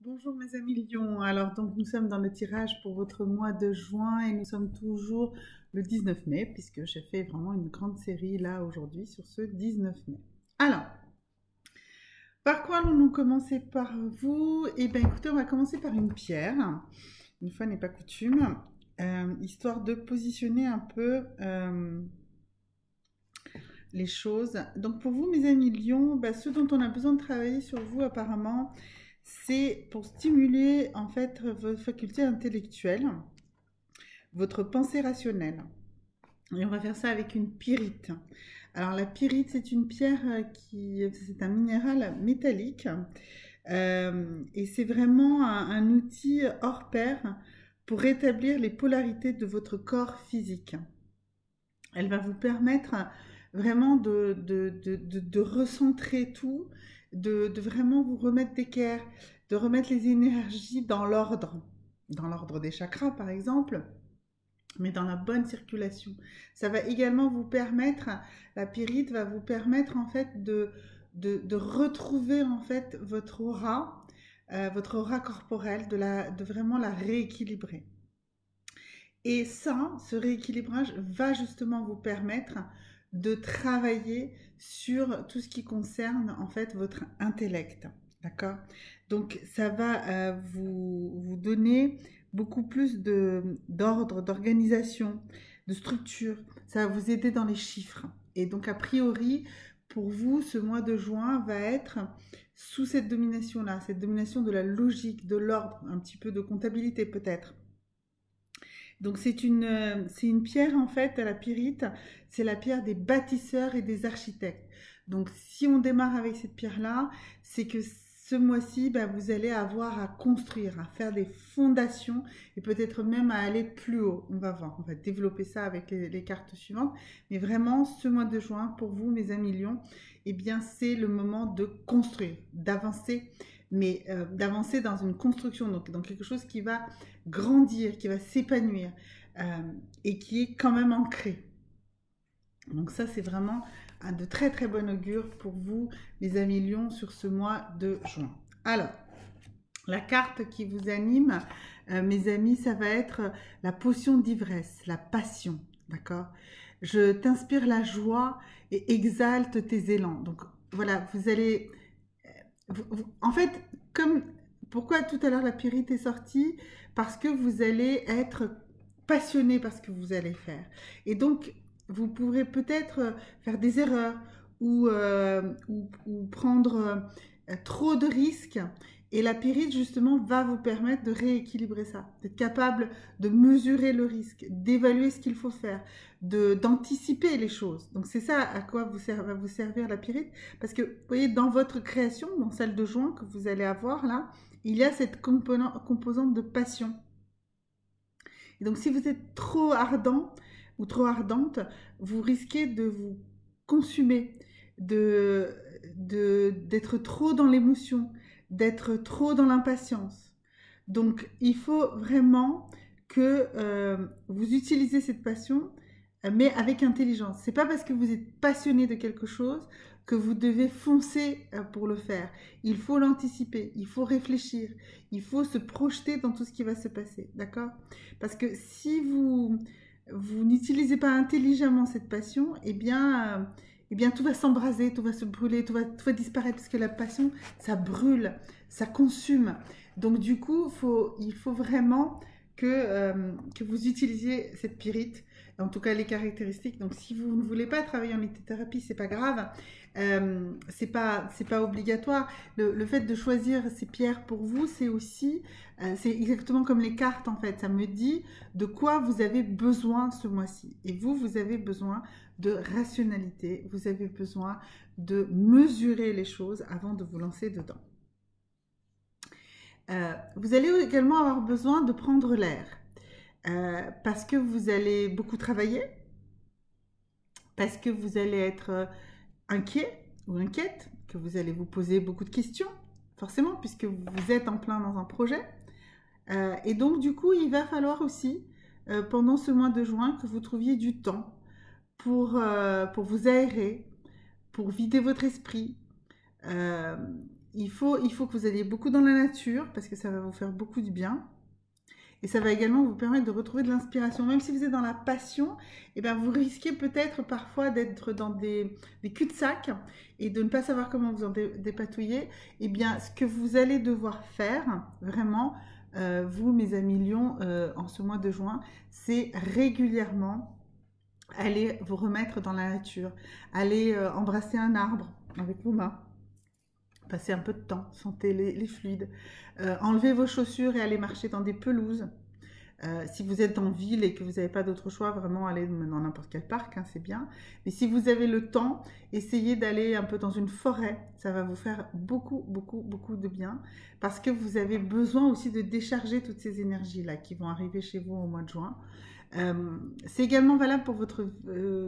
Bonjour mes amis Lions, alors donc nous sommes dans le tirage pour votre mois de juin et nous sommes toujours le 19 mai puisque j'ai fait vraiment une grande série là aujourd'hui sur ce 19 mai. Alors, par quoi allons-nous commencer par vous? Eh bien écoutez, on va commencer par une pierre, une fois n'est pas coutume, histoire de positionner un peu les choses. Donc pour vous mes amis Lions, ce dont on a besoin de travailler sur vous apparemment, c'est pour stimuler en fait vos facultés intellectuelles, votre pensée rationnelle. Et on va faire ça avec une pyrite. Alors la pyrite, c'est une pierre c'est un minéral métallique et c'est vraiment un outil hors pair pour rétablir les polarités de votre corps physique. Elle va vous permettre vraiment de recentrer tout, de vraiment vous remettre d'équerre, de remettre les énergies dans l'ordre des chakras par exemple, mais dans la bonne circulation. Ça va également vous permettre, la pyrite va vous permettre en fait de retrouver en fait votre aura corporelle, de vraiment la rééquilibrer. Et ça, ce rééquilibrage va justement vous permettre de travailler sur tout ce qui concerne en fait votre intellect. D'accord? Donc ça va vous donner beaucoup plus d'ordre, d'organisation, de structure. Ça va vous aider dans les chiffres. Et donc a priori, pour vous, ce mois de juin va être sous cette domination-là, cette domination de la logique, de l'ordre, un petit peu de comptabilité peut-être. Donc c'est une pierre en fait, la pyrite, c'est la pierre des bâtisseurs et des architectes. Donc si on démarre avec cette pierre-là, c'est que ce mois-ci, vous allez avoir à construire, à faire des fondations et peut-être même à aller plus haut. On va voir, on va développer ça avec les cartes suivantes. Mais vraiment, ce mois de juin, pour vous, mes amis Lions, eh bien c'est le moment de construire, d'avancer, mais d'avancer dans une construction, donc dans quelque chose qui va grandir, qui va s'épanouir et qui est quand même ancré. Donc ça, c'est vraiment un de très très bon augure pour vous, les amis Lions, sur ce mois de juin. Alors, la carte qui vous anime, mes amis, ça va être la potion d'ivresse, la passion, d'accord? Je t'inspire la joie et exalte tes élans. Donc voilà, vous allez... en fait, comme... Pourquoi tout à l'heure la pyrite est sortie? Parce que vous allez être passionné par ce que vous allez faire. Et donc, vous pourrez peut-être faire des erreurs ou prendre trop de risques. Et la pyrite, justement, va vous permettre de rééquilibrer ça, d'être capable de mesurer le risque, d'évaluer ce qu'il faut faire, d'anticiper les choses. Donc, c'est ça à quoi va vous servir la pyrite. Parce que, vous voyez, dans votre création, dans celle de juin que vous allez avoir là, il y a cette composante de passion. Et donc, si vous êtes trop ardent ou trop ardente, vous risquez de vous consumer, d'être trop dans l'émotion, d'être trop dans l'impatience. Donc, il faut vraiment que vous utilisez cette passion, mais avec intelligence. C'est pas parce que vous êtes passionné de quelque chose que vous devez foncer pour le faire. Il faut l'anticiper, il faut réfléchir, il faut se projeter dans tout ce qui va se passer, d'accord? Parce que si vous n'utilisez pas intelligemment cette passion, eh bien tout va s'embraser, tout va se brûler, tout va disparaître, parce que la passion, ça brûle, ça consume. Donc du coup, il faut vraiment que vous utilisiez cette pyrite, en tout cas les caractéristiques. Donc si vous ne voulez pas travailler en lithothérapie, c'est pas grave, c'est pas obligatoire. Le fait de choisir ces pierres pour vous, c'est aussi, c'est exactement comme les cartes en fait. Ça me dit de quoi vous avez besoin ce mois-ci. Et vous avez besoin de rationalité, vous avez besoin de mesurer les choses avant de vous lancer dedans. Vous allez également avoir besoin de prendre l'air parce que vous allez beaucoup travailler, parce que vous allez être inquiet ou inquiète, que vous allez vous poser beaucoup de questions, forcément, puisque vous êtes en plein dans un projet. Et donc, du coup, il va falloir aussi, pendant ce mois de juin, que vous trouviez du temps pour vous aérer, pour vider votre esprit, il faut que vous alliez beaucoup dans la nature parce que ça va vous faire beaucoup de bien. Et ça va également vous permettre de retrouver de l'inspiration. Même si vous êtes dans la passion, eh bien vous risquez peut-être parfois d'être dans des cul-de-sac et de ne pas savoir comment vous en dépatouiller. Eh bien, ce que vous allez devoir faire, vraiment, vous, mes amis lions, en ce mois de juin, c'est régulièrement aller vous remettre dans la nature. Aller embrasser un arbre avec vos mains. Passer un peu de temps, sentez les fluides. Enlevez vos chaussures et allez marcher dans des pelouses. Si vous êtes en ville et que vous n'avez pas d'autre choix, vraiment allez dans n'importe quel parc, hein, c'est bien. Mais si vous avez le temps, essayez d'aller un peu dans une forêt. Ça va vous faire beaucoup, beaucoup, beaucoup de bien. Parce que vous avez besoin aussi de décharger toutes ces énergies-là qui vont arriver chez vous au mois de juin. C'est également valable pour votre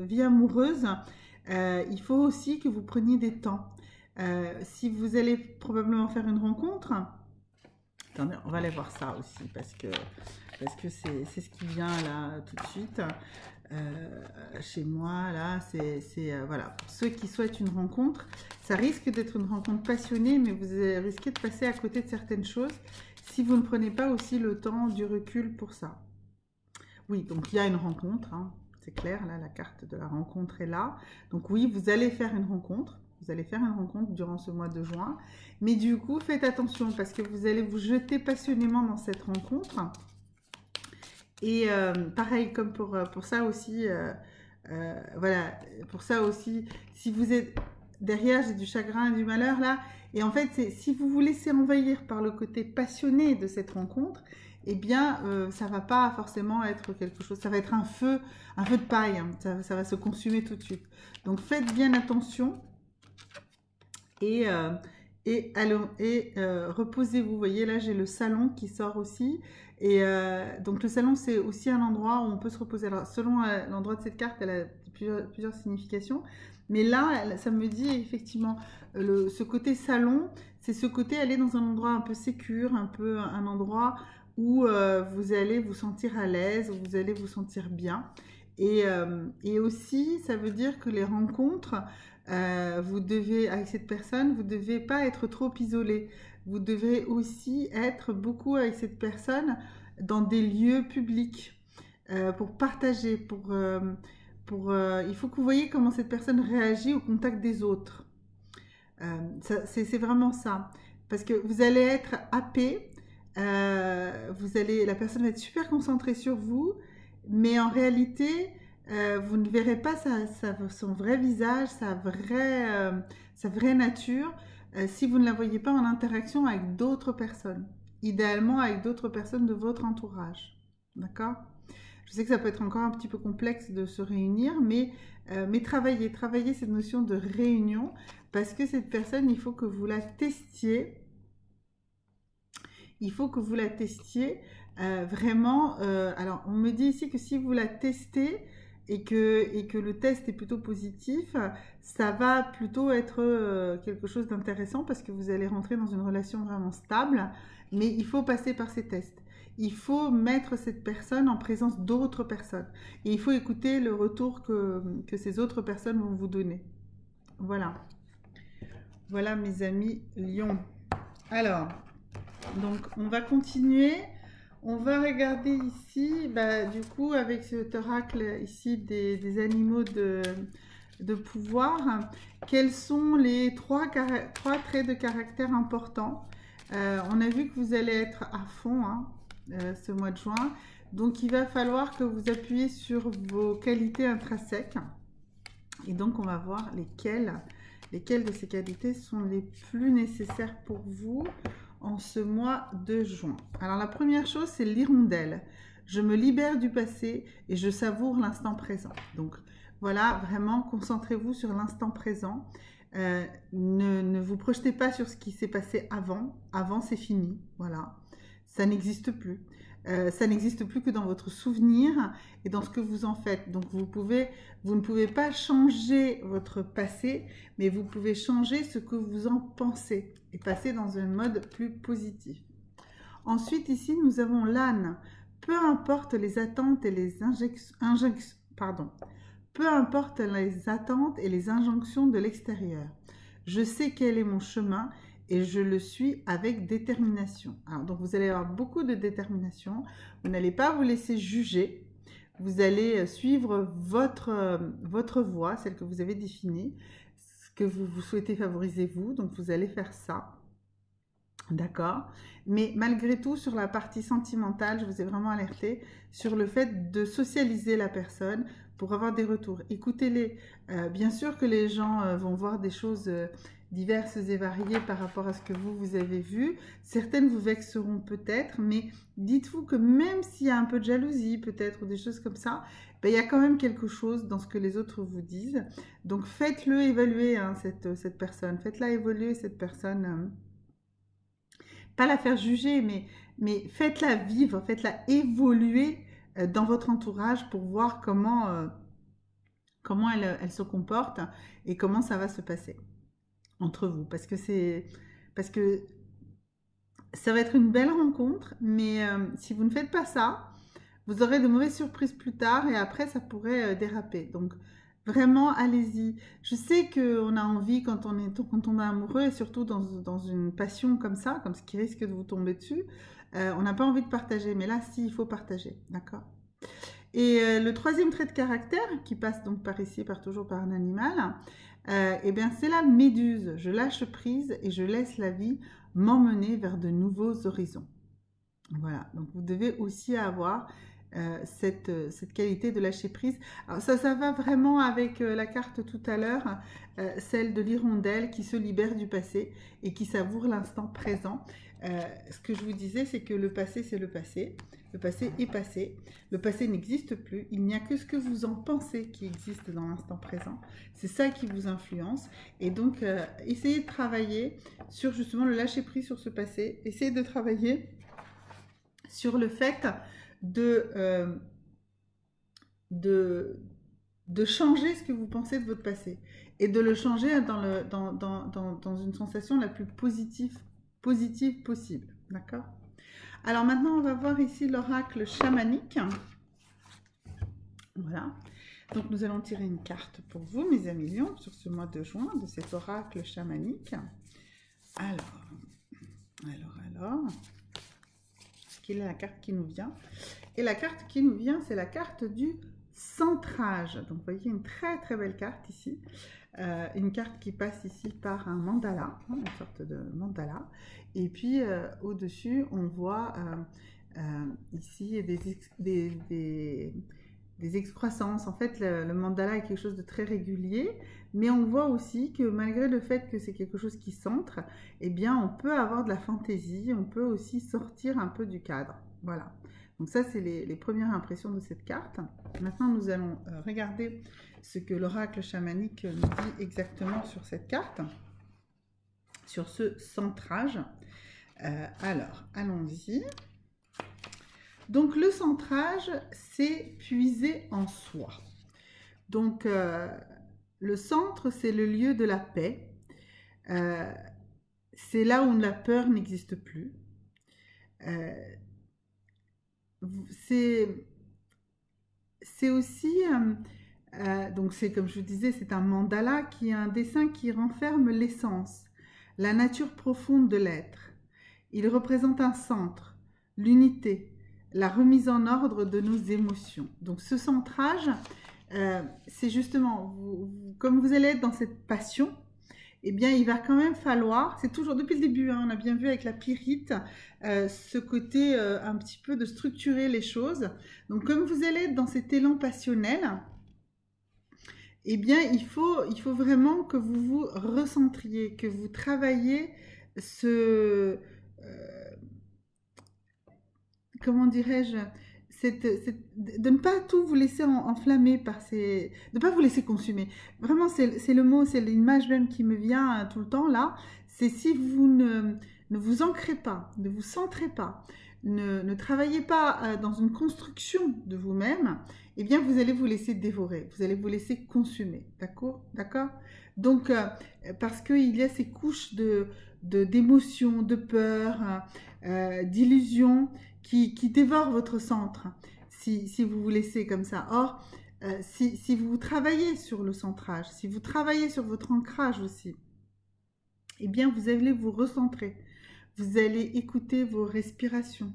vie amoureuse. Il faut aussi que vous preniez des temps. Si vous allez probablement faire une rencontre, attendez, on va aller voir ça aussi parce que c'est ce qui vient là tout de suite chez moi là, voilà, pour ceux qui souhaitent une rencontre, ça risque d'être une rencontre passionnée, mais vous risquez de passer à côté de certaines choses si vous ne prenez pas aussi le temps du recul pour ça. Oui, donc il y a une rencontre, hein, c'est clair, là la carte de la rencontre est là, donc oui, vous allez faire une rencontre. Vous allez faire une rencontre durant ce mois de juin. Mais du coup, faites attention parce que vous allez vous jeter passionnément dans cette rencontre. Et pareil, comme pour ça aussi, voilà, pour ça aussi, si vous êtes derrière, j'ai du chagrin et du malheur là. Et en fait, si vous vous laissez envahir par le côté passionné de cette rencontre, eh bien, ça va pas forcément être quelque chose, ça va être un feu de paille, hein, ça va se consumer tout de suite. Donc, faites bien attention. Et reposez-vous. Vous voyez, là, j'ai le salon qui sort aussi. Et donc, le salon, c'est aussi un endroit où on peut se reposer. Alors, selon l'endroit de cette carte, elle a plusieurs significations. Mais là, ça me dit effectivement, ce côté salon, c'est ce côté aller dans un endroit un peu sécure, un endroit où vous allez vous sentir à l'aise, où vous allez vous sentir bien. Et aussi, ça veut dire que les rencontres... vous devez, avec cette personne, vous ne devez pas être trop isolé. Vous devez aussi être beaucoup avec cette personne dans des lieux publics pour partager, il faut que vous voyez comment cette personne réagit au contact des autres. C'est vraiment ça. Parce que vous allez être happé, la personne va être super concentrée sur vous, mais en réalité... vous ne verrez pas son vrai visage, sa vraie nature, si vous ne la voyez pas en interaction avec d'autres personnes. Idéalement avec d'autres personnes de votre entourage. D'accord ? Je sais que ça peut être encore un petit peu complexe de se réunir, mais travaillez cette notion de réunion, parce que cette personne, il faut que vous la testiez. Il faut que vous la testiez vraiment. Alors, on me dit ici que si vous la testez, et que le test est plutôt positif, ça va plutôt être quelque chose d'intéressant parce que vous allez rentrer dans une relation vraiment stable, mais il faut passer par ces tests. Il faut mettre cette personne en présence d'autres personnes et il faut écouter le retour que ces autres personnes vont vous donner. Voilà. Voilà mes amis lions. Alors, donc on va continuer. On va regarder ici, du coup, avec cet oracle ici des animaux de pouvoir, quels sont les trois traits de caractère importants. On a vu que vous allez être à fond hein, ce mois de juin, donc il va falloir que vous appuyez sur vos qualités intrinsèques. Et donc, on va voir lesquelles de ces qualités sont les plus nécessaires pour vous en ce mois de juin. Alors la première chose, c'est l'hirondelle. Je me libère du passé et je savoure l'instant présent. Donc voilà, vraiment, concentrez-vous sur l'instant présent. Ne vous projetez pas sur ce qui s'est passé avant. Avant, c'est fini. Voilà, ça n'existe plus. Ça n'existe plus que dans votre souvenir et dans ce que vous en faites. Donc vous ne pouvez pas changer votre passé, mais vous pouvez changer ce que vous en pensez et passer dans un mode plus positif. Ensuite, ici, nous avons l'âne. Peu importe les attentes et les peu importe les attentes et les injonctions de l'extérieur. Je sais quel est mon chemin et je le suis avec détermination. Alors, donc vous allez avoir beaucoup de détermination, vous n'allez pas vous laisser juger, vous allez suivre votre voie, celle que vous avez définie, ce que vous souhaitez favoriser vous, donc vous allez faire ça. D'accord? Mais malgré tout, sur la partie sentimentale, je vous ai vraiment alerté sur le fait de socialiser la personne pour avoir des retours. Écoutez-les. Bien sûr que les gens vont voir des choses diverses et variées par rapport à ce que vous avez vu. Certaines vous vexeront peut-être, mais dites-vous que même s'il y a un peu de jalousie peut-être ou des choses comme ça, ben, il y a quand même quelque chose dans ce que les autres vous disent. Donc faites-le évaluer, hein, cette personne. Faites-la évoluer, cette personne. Pas la faire juger, mais faites-la vivre, faites-la évoluer dans votre entourage pour voir comment elle se comporte et comment ça va se passer entre vous. Parce que ça va être une belle rencontre, mais si vous ne faites pas ça, vous aurez de mauvaises surprises plus tard et après ça pourrait déraper. Donc vraiment, allez-y. Je sais qu'on a envie quand on tombe amoureux et surtout dans une passion comme ça, comme ce qui risque de vous tomber dessus, on n'a pas envie de partager. Mais là, si, il faut partager, d'accord? Et le troisième trait de caractère, qui passe donc par ici, toujours par un animal, eh bien c'est la méduse. Je lâche prise et je laisse la vie m'emmener vers de nouveaux horizons. Voilà, donc vous devez aussi avoir cette qualité de lâcher prise. Alors ça va vraiment avec la carte tout à l'heure, celle de l'hirondelle qui se libère du passé et qui savoure l'instant présent. Ce que je vous disais, c'est que le passé, c'est le passé. Le passé est passé. Le passé n'existe plus. Il n'y a que ce que vous en pensez qui existe dans l'instant présent. C'est ça qui vous influence. Et donc, essayez de travailler sur justement le lâcher prise sur ce passé. Essayez de travailler sur le fait de changer ce que vous pensez de votre passé et de le changer dans une sensation la plus positive possible. D'accord? Alors maintenant, on va voir ici l'oracle chamanique. Voilà. Donc nous allons tirer une carte pour vous, mes amis lions, sur ce mois de juin, de cet oracle chamanique. Alors. Quelle est la carte qui nous vient? Et la carte qui nous vient, c'est la carte du centrage. Donc, vous voyez une très très belle carte ici. Une carte qui passe ici par un mandala, hein, une sorte de mandala. Et puis, au-dessus, on voit ici des excroissances. En fait, le mandala est quelque chose de très régulier, mais on voit aussi que malgré le fait que c'est quelque chose qui centre, eh bien, on peut avoir de la fantaisie, on peut aussi sortir un peu du cadre. Voilà. Donc ça, c'est les premières impressions de cette carte. Maintenant, nous allons regarder ce que l'oracle chamanique nous dit exactement sur cette carte, sur ce centrage. Alors, allons-y. Donc, le centrage, c'est puiser en soi. Donc, le centre, c'est le lieu de la paix. C'est là où la peur n'existe plus. C'est aussi, donc c'est comme je vous disais, c'est un mandala qui est un dessin qui renferme l'essence, la nature profonde de l'être. Il représente un centre, l'unité, la remise en ordre de nos émotions. Donc ce centrage, c'est justement, comme vous allez être dans cette passion, eh bien il va quand même falloir, c'est toujours depuis le début, hein, on a bien vu avec la pyrite, ce côté un petit peu de structurer les choses. Donc comme vous allez être dans cet élan passionnel, eh bien il faut vraiment que vous vous recentriez, que vous travaillez comment dirais-je, de ne pas tout vous laisser enflammer par de ne pas vous laisser consumer. Vraiment, c'est le mot, c'est l'image même qui me vient tout le temps là. C'est si vous ne vous ancrez pas, ne vous centrez pas, ne travaillez pas dans une construction de vous-même, eh bien vous allez vous laisser dévorer, vous allez vous laisser consumer. D'accord? Donc, parce qu'il y a ces couches d'émotions, de peur, d'illusions qui dévorent votre centre si vous vous laissez comme ça. Or, si vous travaillez sur le centrage, si vous travaillez sur votre ancrage aussi, eh bien, vous allez vous recentrer. Vous allez écouter vos respirations.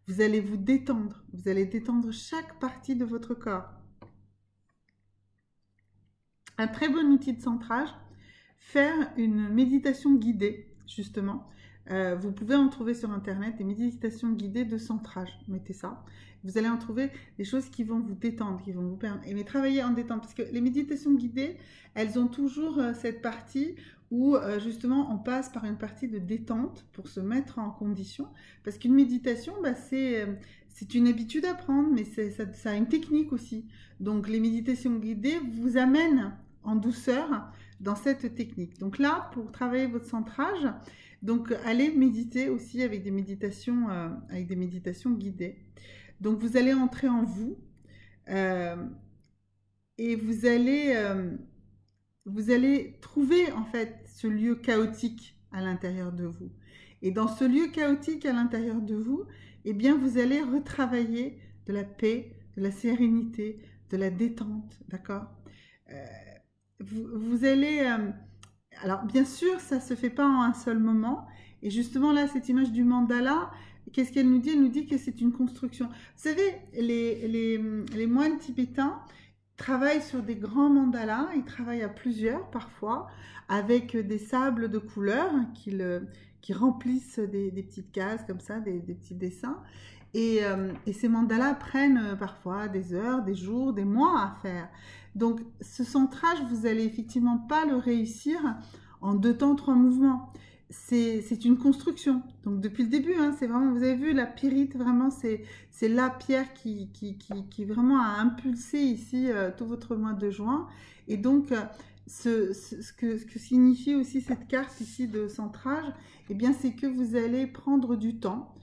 Vous allez vous détendre. Vous allez détendre chaque partie de votre corps. Un très bon outil de centrage, faire une méditation guidée, justement. Vous pouvez en trouver sur Internet des méditations guidées de centrage. Mettez ça. Vous allez en trouver des choses qui vont vous détendre, qui vont vous permettre. Mais travailler en détente, parce que les méditations guidées, elles ont toujours cette partie où justement on passe par une partie de détente pour se mettre en condition. Parce qu'une méditation, bah, c'est une habitude à prendre, mais ça a une technique aussi. Donc les méditations guidées vous amènent en douceur dans cette technique. Donc là, pour travailler votre centrage, donc allez méditer aussi avec des méditations guidées. Donc vous allez entrer en vous et vous allez trouver en fait ce lieu chaotique à l'intérieur de vous. Et dans ce lieu chaotique à l'intérieur de vous, eh bien vous allez retravailler de la paix, de la sérénité, de la détente, d'accord? Vous allez... alors bien sûr, ça ne se fait pas en un seul moment. Et justement là, cette image du mandala, qu'est-ce qu'elle nous dit? Elle nous dit que c'est une construction. Vous savez, les moines tibétains travaillent sur des grands mandalas. Ils travaillent à plusieurs parfois, avec des sables de couleur qui remplissent des petites cases comme ça, des petits dessins. Et ces mandalas prennent parfois des heures, des jours, des mois à faire. Donc ce centrage, vous n'allez effectivement pas le réussir en 2 temps, 3 mouvements. C'est une construction. Donc depuis le début, hein, c'est vraiment, vous avez vu la pyrite, vraiment c'est la pierre qui vraiment a impulsé ici tout votre mois de juin. Et donc ce que signifie aussi cette carte ici de centrage, eh bien c'est que vous allez prendre du temps,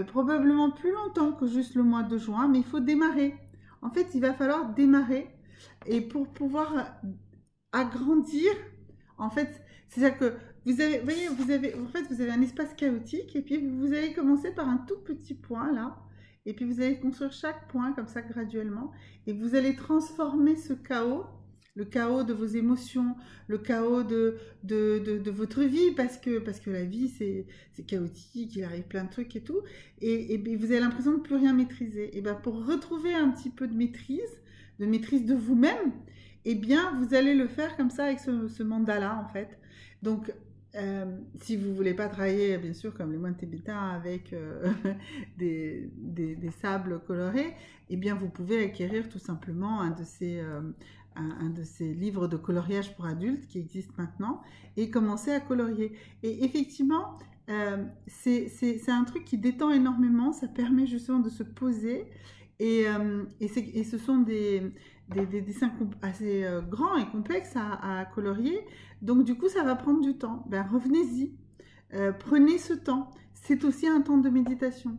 probablement plus longtemps que juste le mois de juin, mais il faut démarrer. En fait, il va falloir démarrer. Et pour pouvoir agrandir, en fait, c'est-à-dire que vous avez, voyez, vous avez un espace chaotique et puis vous allez commencer par un tout petit point là, et puis vous allez construire chaque point comme ça graduellement, et vous allez transformer ce chaos, le chaos de vos émotions, le chaos de votre vie, parce que la vie c'est chaotique, il arrive plein de trucs et tout, et vous avez l'impression de ne plus rien maîtriser. Et bien pour retrouver un petit peu de maîtrise de vous-même, eh bien, vous allez le faire comme ça avec ce mandala, en fait. Donc, si vous ne voulez pas travailler, bien sûr, comme les moines tibétains, avec des sables colorés, eh bien, vous pouvez acquérir tout simplement un de ces livres de coloriage pour adultes qui existent maintenant et commencer à colorier. Et effectivement, c'est un truc qui détend énormément, ça permet justement de se poser. Et ce sont des dessins assez grands et complexes à colorier. Donc, du coup, ça va prendre du temps. Ben, revenez-y. Prenez ce temps. C'est aussi un temps de méditation.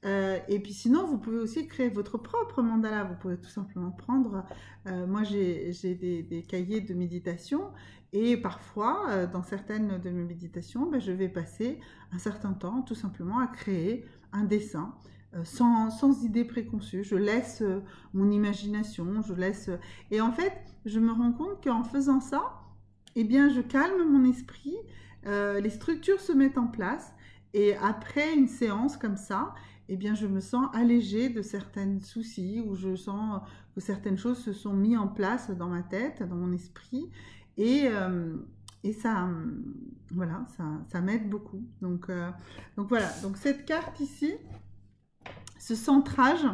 Et puis sinon, vous pouvez aussi créer votre propre mandala. Vous pouvez tout simplement prendre... moi, j'ai des cahiers de méditation. Et parfois, dans certaines de mes méditations, ben, je vais passer un certain temps tout simplement à créer un dessin. Sans idée préconçue, je laisse mon imagination, et en fait, je me rends compte qu'en faisant ça, eh bien, je calme mon esprit, les structures se mettent en place, et après une séance comme ça, eh bien, je me sens allégée de certains soucis, ou je sens que certaines choses se sont mises en place dans ma tête, dans mon esprit, et ça, voilà, ça m'aide beaucoup. Donc voilà, donc cette carte ici, ce centrage,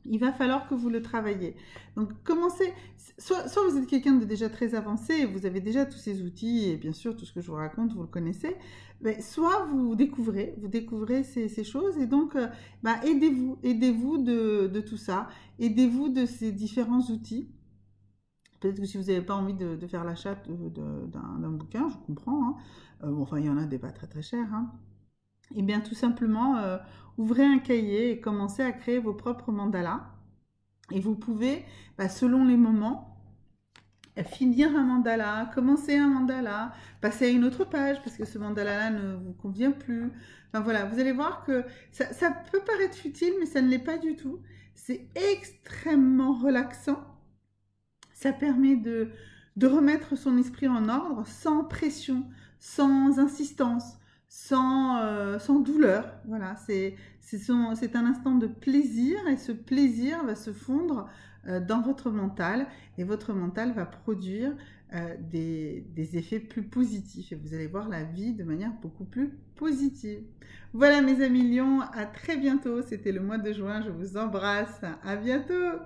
il va falloir que vous le travaillez. Donc, commencez, soit vous êtes quelqu'un de déjà très avancé, vous avez déjà tous ces outils, et bien sûr, tout ce que je vous raconte, vous le connaissez, mais soit vous découvrez ces choses, et donc, aidez-vous de tout ça, aidez-vous de ces différents outils. Peut-être que si vous n'avez pas envie de faire l'achat d'un bouquin, je comprends, hein. Enfin, il y en a des pas très très chers, hein. Et bien tout simplement, ouvrez un cahier et commencez à créer vos propres mandalas. Et vous pouvez, selon les moments, finir un mandala, commencer un mandala, passer à une autre page parce que ce mandala-là ne vous convient plus. Enfin voilà, vous allez voir que ça peut paraître futile, mais ça ne l'est pas du tout. C'est extrêmement relaxant. Ça permet de remettre son esprit en ordre sans pression, sans insistance, sans douleur. Voilà, c'est un instant de plaisir et ce plaisir va se fondre dans votre mental et votre mental va produire des effets plus positifs et vous allez voir la vie de manière beaucoup plus positive. Voilà mes amis lions, à très bientôt. C'était le mois de juin, je vous embrasse. À bientôt.